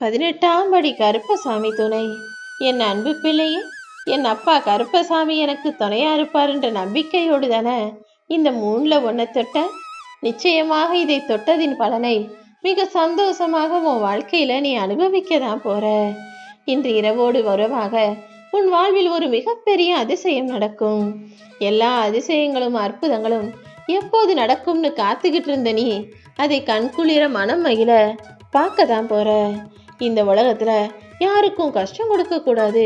18ஆம் படி கருப்பசாமி துணை. என் அன்பு பிள்ளையே, என் அப்பா கருப்பசாமி எனக்கு துணையா இருப்பார் என்ற நம்பிக்கையோடு தானே இந்த 3ல் ஒன்றை தொட்ட. நிச்சயமாக இதை தொட்டதின் பலனை மிக சந்தோஷமாக உன் வாழ்க்கையில நீ அனுபவிக்க தான் போற. இன்று இரவோடு உறவாக உன் வாழ்வில் ஒரு மிகப்பெரிய அதிசயம் நடக்கும். எல்லா அதிசயங்களும் அற்புதங்களும் எப்போது நடக்கும்னு காத்துக்கிட்டு இருந்த நீ அதை கண்குளிர மனம் மகிழ பார்க்க தான் போற. இந்த உலகத்துல யாருக்கும் கஷ்டம் கொடுக்க கூடாது,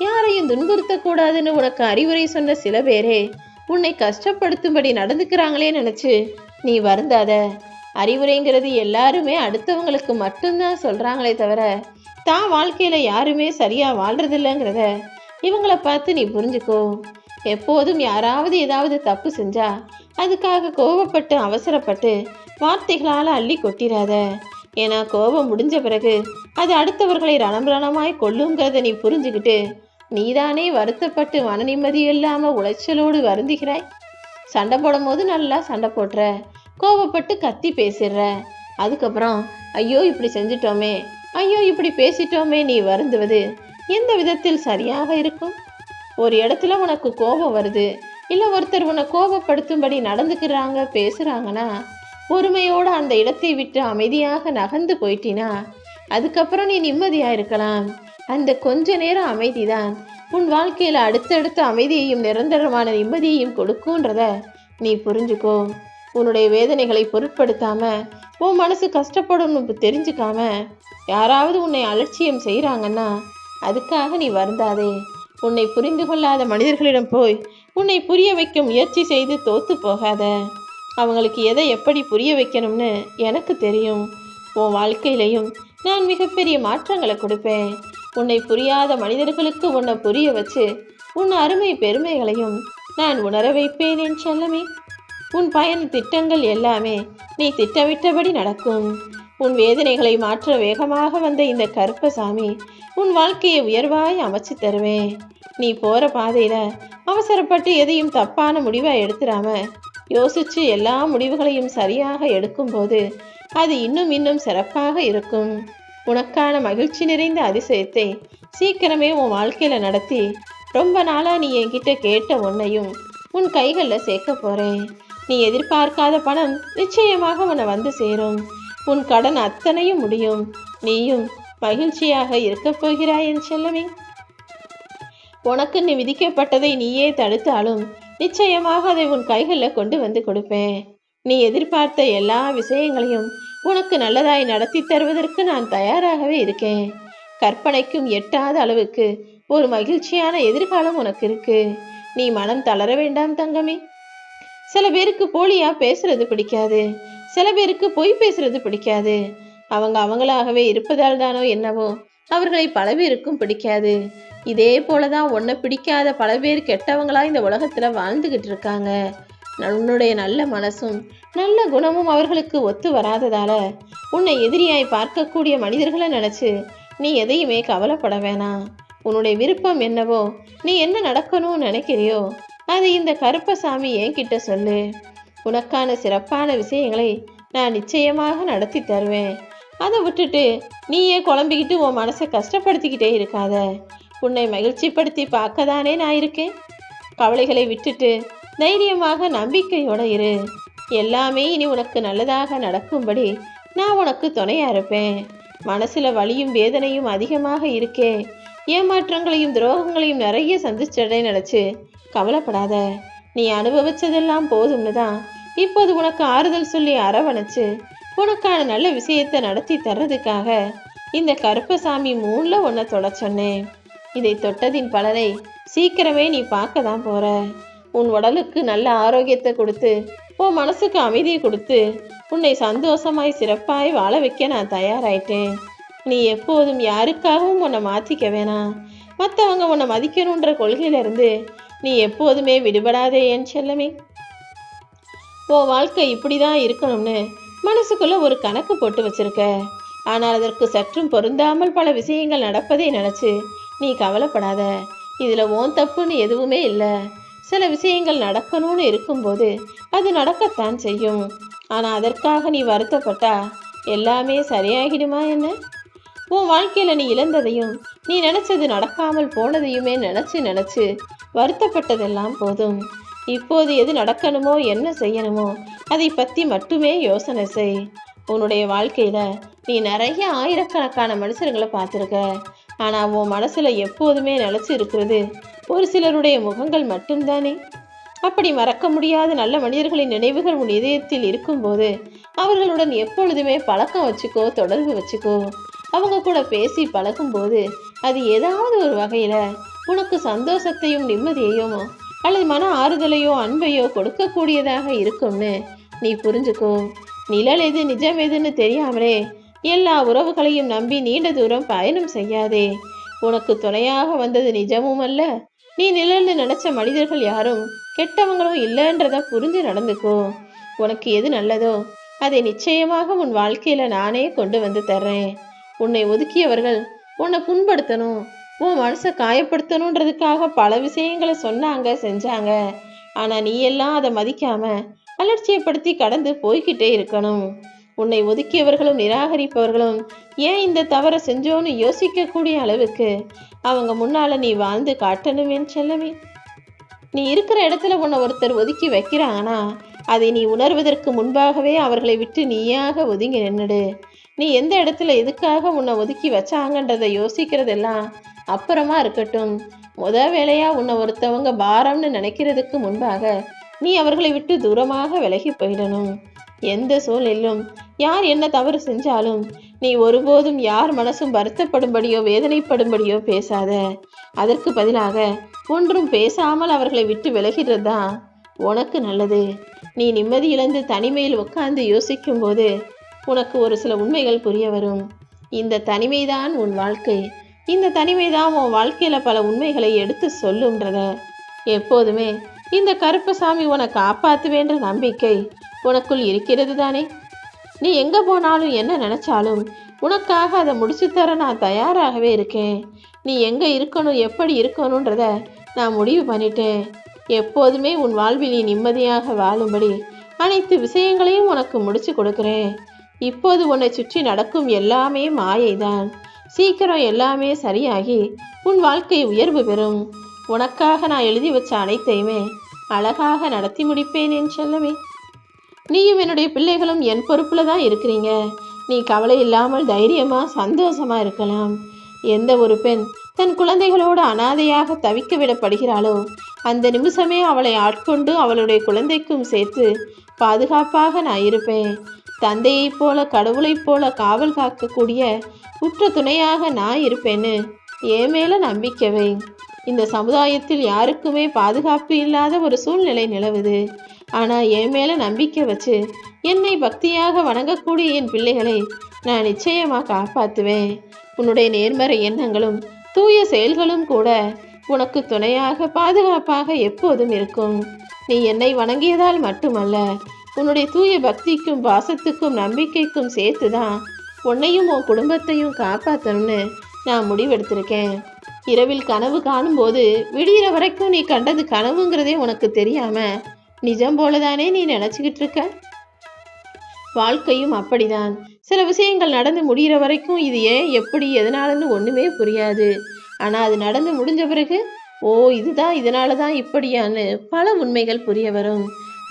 யாரையும் துன்புறுத்த கூடாதுன்னு உனக்கு அறிவுரை சொன்ன சில பேரே உன்னை கஷ்டப்படுத்தும்படி நடந்துக்கிறாங்களே நினைச்சு நீ வருந்தாத. அறிவுரைங்கிறது எல்லாருமே அடுத்தவங்களுக்கு மட்டும்தான் சொல்றாங்களே தவிர தான் வாழ்க்கையில யாருமே சரியா வாழ்றதில்லைங்கிறத இவங்களை பார்த்து நீ புரிஞ்சுக்கோ. எப்போதும் யாராவது ஏதாவது தப்பு செஞ்சா அதுக்காக கோபப்பட்டு அவசரப்பட்டு வார்த்தைகளால் அள்ளி கொட்டிராத. ஏன்னா கோபம் முடிஞ்ச பிறகு அது அடுத்தவர்களை ரணமாய் கொல்லுங்கிறத நீ புரிஞ்சுக்கிட்டு நீதானே வருத்தப்பட்டு மன நிம்மதி இல்லாம உளைச்சலோடு வருந்துகிறாய். சண்டை போடும் போது நல்லா சண்டை போடுற, கோபப்பட்டு கத்தி பேசிடுற, அதுக்கப்புறம் ஐயோ இப்படி செஞ்சிட்டோமே, ஐயோ இப்படி பேசிட்டோமே நீ வருந்துவது எந்த விதத்தில் சரியாக இருக்கும்? ஒரு இடத்துல உனக்கு கோபம் வருது, இல்லை ஒருத்தர் உன்னை கோபப்படுத்தும்படி நடந்துக்கிறாங்க பேசுறாங்கன்னா பொறுமையோடு அந்த இடத்தை விட்டு அமைதியாக நகர்ந்து போயிட்டினா அதுக்கப்புறம் நீ நிம்மதியா இருக்கலாம். அந்த கொஞ்ச நேரம் அமைதிதான் உன் வாழ்க்கையில அடுத்தடுத்த அமைதியையும் நிரந்தரமான நிம்மதியையும் கொடுக்கும்ன்றத நீ புரிஞ்சுக்கோ. உன்னுடைய வேதனைகளை பொருட்படுத்தாம உன் மனசு கஷ்டப்படணும் தெரிஞ்சுக்காம யாராவது உன்னை அலட்சியம் செய்கிறாங்கன்னா அதுக்காக நீ வருந்தாதே. உன்னை புரிந்து கொள்ளாத மனிதர்களிடம் போய் உன்னை புரிய வைக்க முயற்சி செய்து தோத்து போகாத. அவங்களுக்கு எதை எப்படி புரிய வைக்கணும்னு எனக்கு தெரியும். உன் வாழ்க்கையிலையும் நான் மிகப்பெரிய மாற்றங்களை கொடுப்பேன். உன்னை புரியாத மனிதர்களுக்கு உன்னை புரிய வச்சு உன் அருமை பெருமைகளையும் நான் உணர வைப்பேன் என் செல்லமே. உன் பயண திட்டங்கள் எல்லாமே நீ திட்டமிட்டபடி நடக்கும். உன் வேதனைகளை மாற்ற வேகமாக வந்த இந்த கருப்பசாமி உன் வாழ்க்கையை உயர்வாய் அமைச்சு தருவேன். நீ போற பாதையில அவசரப்பட்டு எதையும் தப்பான முடிவா எடுத்துடாம யோசிச்சு எல்லா முடிவுகளையும் சரியாக எடுக்கும்போது அது இன்னும் இன்னும் சிறப்பாக இருக்கும். உனக்கான மகிழ்ச்சி நிறைந்த அதிசயத்தை சீக்கிரமே உன் வாழ்க்கையில நடத்தி ரொம்ப நாளா நீ என்கிட்ட கேட்ட ஒன்னையும் உன் கைகளில் சேர்க்க போறேன். நீ எதிர்பார்க்காத பணம் நிச்சயமாக உன்னை வந்து சேரும். உன் கடன் அத்தனையும் முடியும். நீயும் மகிழ்ச்சியாக இருக்க போகிறாய் என் செல்லமே. உனக்கு நீ விதிக்கப்பட்டதை நீயே தடுத்தாலும் நிச்சயமாக அதை உன் கைகளில் கொண்டு வந்து கொடுப்பேன். நீ எதிர்பார்த்த எல்லா விஷயங்களையும் உனக்கு நல்லதாய் நடத்தி தருவதற்கு நான் தயாராகவே இருக்கேன். கற்பனைக்கும் எட்டாத அளவுக்கு ஒரு மகிழ்ச்சியான எதிர்காலம் உனக்கு இருக்கு. நீ மனம் தளர வேண்டாம் தங்கமே. சில பேருக்கு போலியா பேசுறது பிடிக்காது, சில பேருக்கு பொய் பேசுறது பிடிக்காது. அவங்களாகவே இருப்பதால் தானோ என்னவோ அவர்களை பல பேருக்கும் பிடிக்காது. இதே போலதான் உன்னை பிடிக்காத பல பேர் கெட்டவங்களா இந்த உலகத்துல வாழ்ந்துகிட்டு இருக்காங்க. உன்னுடைய நல்ல மனசும் நல்ல குணமும் அவர்களுக்கு ஒத்து வராததால உன்னை எதிரியாய் பார்க்கக்கூடிய மனிதர்களை நினைச்சு நீ எதையுமே கவலைப்பட வேணாம். உன்னுடைய விருப்பம் என்னவோ, நீ என்ன நடக்கணும்னு நினைக்கிறியோ அதை இந்த கருப்பசாமி என்கிட்ட சொல்லு. உனக்கான சிறப்பான விஷயங்களை நான் நிச்சயமாக நடத்தி தருவேன். அதை விட்டுட்டு நீயே குழம்பிக்கிட்டு உன் மனசை கஷ்டப்படுத்திக்கிட்டே இருக்காத. உன்னை மகிழ்ச்சிப்படுத்தி பார்க்கதானே நான் இருக்கேன். கவலைகளை விட்டுட்டு தைரியமாக நம்பிக்கையோட இரு. எல்லாமே இனி உனக்கு நல்லதாக நடக்கும்படி நான் உனக்கு துணையா இருப்பேன். மனசுல வலியும் வேதனையும் அதிகமாக இருக்கே, ஏமாற்றங்களையும் துரோகங்களையும் நிறைய சந்திச்சடை நினைச்சு கவலைப்படாத. நீ அனுபவிச்சதெல்லாம் போதும்னு தான் இப்போது உனக்கு ஆறுதல் சொல்லி அரவணைச்சு உனக்கான நல்ல விஷயத்தை நடத்தி தர்றதுக்காக இந்த கருப்பசாமி 3ல் ஒன்றை தொட சொன்னேன். இதை தொட்டதின் பலனை சீக்கிரமே நீ பார்க்க தான் போற. உன் உடலுக்கு நல்ல ஆரோக்கியத்தை கொடுத்து உன் மனசுக்கு அமைதியை கொடுத்து உன்னை சந்தோஷமாய் சிறப்பாய் வாழ வைக்க நான் தயாராயிட்டேன். நீ எப்போதும் யாருக்காகவும் உன்னை மாற்றிக்க வேணாம். மற்றவங்க உன்னை மதிக்கணுன்ற கொள்கையிலிருந்து நீ எப்போதுமே விடுபடாதே என் செல்லமே. உன் வாழ்க்கை இப்படிதான் இருக்கணும்னு மனசுக்குள்ள ஒரு கணக்கு போட்டு வச்சிருக்க. ஆனால் அதற்கு சற்றும் பொருந்தாமல் பல விஷயங்கள் நடப்பதை நினைச்சு நீ கவலைப்படாத. இதுல உன் தப்புன்னு எதுவுமே இல்லை. சில விஷயங்கள் நடக்கணும்னு இருக்கும்போது அது நடக்கத்தான் செய்யும். ஆனா அதற்காக நீ வருத்தப்பட்டா எல்லாமே சரியாகிடுமா என்ன? உன் வாழ்க்கையில நீ இழந்ததையும் நீ நினைச்சது நடக்காமல் போனதையுமே நினைச்சு வருத்தப்பட்டதெல்லாம் போதும். இப்போது எது நடக்கணுமோ என்ன செய்யணுமோ அதை பத்தி மட்டுமே யோசனை செய். உன்னுடைய வாழ்க்கையில நீ நிறைய ஆயிரக்கணக்கான மனுஷர்களை பார்த்துருக்க. ஆனா உன் மனசுல எப்போதுமே நிலைச்சு இருக்கிறது ஒரு சிலருடைய முகங்கள் மட்டும்தானே. அப்படி மறக்க முடியாத நல்ல மனிதர்களின் நினைவுகள் உன் இதயத்தில் இருக்கும்போது அவர்களுடன் எப்பொழுதுமே பழக்கம் வச்சுக்கோ, தொடர்பு வச்சுக்கோ. அவங்க கூட பேசி பழகும்போது அது ஏதாவது ஒரு வகையில உனக்கு சந்தோஷத்தையும் நிம்மதியையும் அல்லது மன ஆறுதலையோ அன்பையோ கொடுக்கக்கூடியதாக இருக்கும்னு நீ புரிஞ்சுக்கோ. நிழல் எது நிஜம் எதுன்னு தெரியாமலே எல்லா உறவுகளையும் நம்பி நீண்ட தூரம் பயணம் செய்யாதே. உனக்கு துணையாக வந்தது நிஜமும் அல்ல, நீ நிழல்னு நினைச்ச மனிதர்கள் யாரும் கெட்டவங்களும் இல்லைன்றத புரிஞ்சு நடந்துக்கோ. உனக்கு எது நல்லதோ அதை நிச்சயமாக உன் வாழ்க்கையில நானே கொண்டு வந்து தர்றேன். உன்னை ஒதுக்கியவர்கள் உன்னை புண்படுத்தணும், உன் மனசை காயப்படுத்தணுன்றதுக்காக பல விஷயங்களை சொன்னாங்க, செஞ்சாங்க. ஆனா நீ எல்லாம் அதை மதிக்காம அலட்சியப்படுத்தி கடந்து போய்கிட்டே இருக்கணும். உன்னை ஒதுக்கியவர்களும் நிராகரிப்பவர்களும் ஏன் இந்த தவறை செஞ்சோன்னு யோசிக்கக்கூடிய அளவுக்கு அவங்க முன்னால நீ வாழ்ந்து காட்டணும் என் செல்லமே. நீ இருக்கிற இடத்துல உன்னை ஒருத்தர் ஒதுக்கி வைக்கிறாங்கன்னா அதை நீ உணர்வதற்கு முன்பாகவே அவர்களை விட்டு நீயாக ஒதுங்கி நின்னுடு. நீ எந்த இடத்துல எதுக்காக உன்னை ஒதுக்கி வச்சாங்கன்றதை யோசிக்கிறதெல்லாம் அப்புறமா இருக்கட்டும். வேளையா உன்னை ஒருத்தவங்க பாரம்னு நினைக்கிறதுக்கு முன்பாக நீ அவர்களை விட்டு தூரமாக விலகி போயிடணும். எந்த சூழ்நிலும் யார் என்ன தவறு செஞ்சாலும் நீ ஒருபோதும் யார் மனசும் வருத்தப்படும்படியோ வேதனைப்படும்படியோ பேசாத. அதற்கு பதிலாக ஒன்றும் பேசாமல் அவர்களை விட்டு விலகிறது தான் உனக்கு நல்லது. நீ நிம்மதி இழந்து தனிமையில் உட்கார்ந்து யோசிக்கும் போது உனக்கு ஒரு சில உண்மைகள் புரிய வரும். இந்த தனிமைதான் உன் வாழ்க்கை, இந்த தனிமைதான் உன் வாழ்க்கையில பல உண்மைகளை எடுத்து சொல்லுன்றத. எப்போதுமே இந்த கருப்பசாமி உனக்கு காப்பாத்துவேன்ற நம்பிக்கை உனக்குள் இருக்கிறது தானே. நீ எங்க போனாலும் என்ன நினைச்சாலும் உனக்காக அதை முடிச்சு தர நான் தயாராகவே இருக்கேன். நீ எங்க இருக்கணும், எப்படி இருக்கணும்ன்றத நான் முடிவு பண்ணிட்டேன். எப்போதுமே உன் வாழ்வில் நீ நிம்மதியாக வாழும்படி அனைத்து விஷயங்களையும் உனக்கு முடிச்சு கொடுக்கிறேன். இப்போது உன்னை சுற்றி நடக்கும் எல்லாமே மாயைதான். சீக்கிரம் எல்லாமே சரியாகி உன் வாழ்க்கை உயர்வு பெறும். உனக்காக நான் எழுதி வச்ச அனைத்தையுமே அழகாக நடத்தி முடிப்பேன் என் செல்லமே. நீயும் என்னுடைய பிள்ளைகளும் என் பொறுப்புல தான் இருக்கிறீங்க. நீ கவலை இல்லாமல் தைரியமா சந்தோஷமா இருக்கலாம். எந்த ஒரு பெண் தன் குழந்தைகளோடு அனாதையாக தவிக்க விடப்படுகிறாளோ அந்த நிமிஷமே அவளை ஆட்கொண்டு அவளுடைய குழந்தைக்கும் சேர்த்து பாதுகாப்பாக நான் இருப்பேன். தந்தையைப் போல கடவுளைப் போல காவல் காக்கக்கூடிய உற்ற துணையாக நான் இருப்பேன்னு என் மேல நம்பிக்கை வை. இந்த சமுதாயத்தில் யாருக்குமே பாதுகாப்பு இல்லாத ஒரு சூழ்நிலை நிலவுது. ஆனா என் மேல நம்பிக்கை வச்சு என்னை பக்தியாக வணங்கக்கூடிய என் பிள்ளைகளை நான் நிச்சயமா காப்பாத்துவேன். உன்னுடைய நேர்மறை எண்ணங்களும் தூய செயல்களும் கூட உனக்கு துணையாக பாதுகாப்பாக எப்போதும் இருக்கும். நீ என்னை வணங்கியதால் மட்டுமல்ல, உன்னுடைய தூய பக்திக்கும் பாசத்துக்கும் நம்பிக்கைக்கும் சேர்த்துதான் உன்னையும் உன் குடும்பத்தையும் காப்பாற்றணும்னு நான் முடிவெடுத்திருக்கேன். இரவில் கனவு காணும்போது விடிகிற வரைக்கும் நீ கண்டது கனவுங்கிறதே உனக்கு தெரியாம நிஜம் போலதானே நீ நினைச்சுக்கிட்டு இருக்க. வாழ்க்கையும் அப்படிதான். சில விஷயங்கள் நடந்து முடிகிற வரைக்கும் இது ஏன் எப்படி எதனாலன்னு ஒண்ணுமே புரியாது. ஆனா அது நடந்து முடிஞ்ச பிறகு ஓ இதுதான் இதனாலதான் இப்படியான்னு பல உண்மைகள் புரிய வரும்.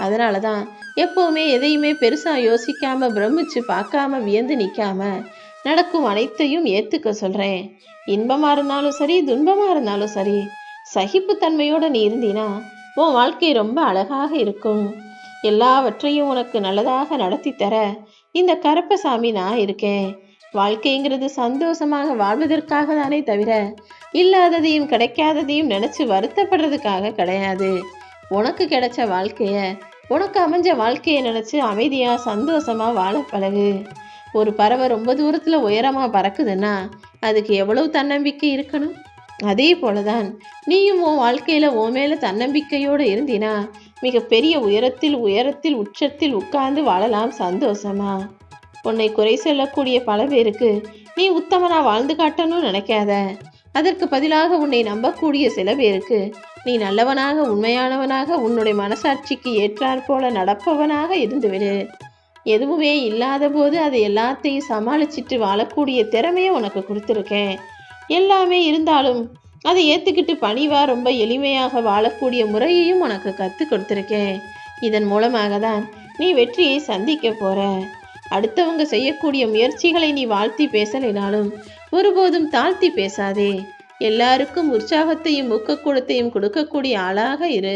அதனாலதான் எப்பவுமே எதையுமே பெருசா யோசிக்காம பிரமிச்சு பார்க்காம வியந்து நிக்காம நடக்கும் அனைத்தையும் ஏத்துக்க சொல்றேன். இன்பமா இருந்தாலும் சரி, துன்பமா இருந்தாலும் சரி, சகிப்புத்தன்மையோட நீ இருந்தீனா உன் வாழ்க்கை ரொம்ப அழகாக இருக்கும். எல்லாவற்றையும் உனக்கு நல்லதாக நடத்தி தர இந்த கருப்பசாமி நான் இருக்கேன். வாழ்க்கைங்கிறது சந்தோஷமாக வாழ்வதற்காக தானே தவிர இல்லாததையும் கிடைக்காததையும் நினைச்சு வருத்தப்படுறதுக்காக கிடையாது. உனக்கு கிடைச்ச வாழ்க்கைய, உனக்கு அமைஞ்ச வாழ்க்கையை நினைச்சு அமைதியா சந்தோஷமா வாழ பழகு. ஒரு பறவை ரொம்ப தூரத்துல உயரமா பறக்குதுன்னா அதுக்கு எவ்வளவு தன்னம்பிக்கை இருக்கணும். அதே போலதான் நீயும் உன் வாழ்க்கையில உன் மேல தன்னம்பிக்கையோடு இருந்தினா மிக பெரிய உயரத்தில் உச்சத்தில் உட்கார்ந்து வாழலாம் சந்தோஷமா. உன்னை குறை சொல்லக்கூடிய பல பேருக்கு நீ உத்தமனா வாழ்ந்து காட்டணும்னு நினைக்காத. அதற்கு பதிலாக உன்னை நம்பக்கூடிய சில பேருக்கு நீ நல்லவனாக, உண்மையானவனாக, உன்னுடைய மனசாட்சிக்கு ஏற்றாற் போல நடப்பவனாக இருந்துவிடு. எதுவுமே இல்லாத போது அதை எல்லாத்தையும் சமாளிச்சுட்டு வாழக்கூடிய திறமையை உனக்கு கொடுத்துருக்கேன். எல்லாமே இருந்தாலும் அதை ஏற்றுக்கிட்டு பணிவா ரொம்ப எளிமையாக வாழக்கூடிய முறையையும் உனக்கு கற்றுக் கொடுத்துருக்கேன். இதன் மூலமாக தான் நீ வெற்றியை சந்திக்க போற. அடுத்தவங்க செய்யக்கூடிய முயற்சிகளை நீ வாழ்த்தி பேசலைனாலும் ஒருபோதும் தாழ்த்தி பேசாதே. எல்லாருக்கும் உற்சாகத்தையும் ஊக்கக்கூடத்தையும் கொடுக்கக்கூடிய ஆளாக இரு.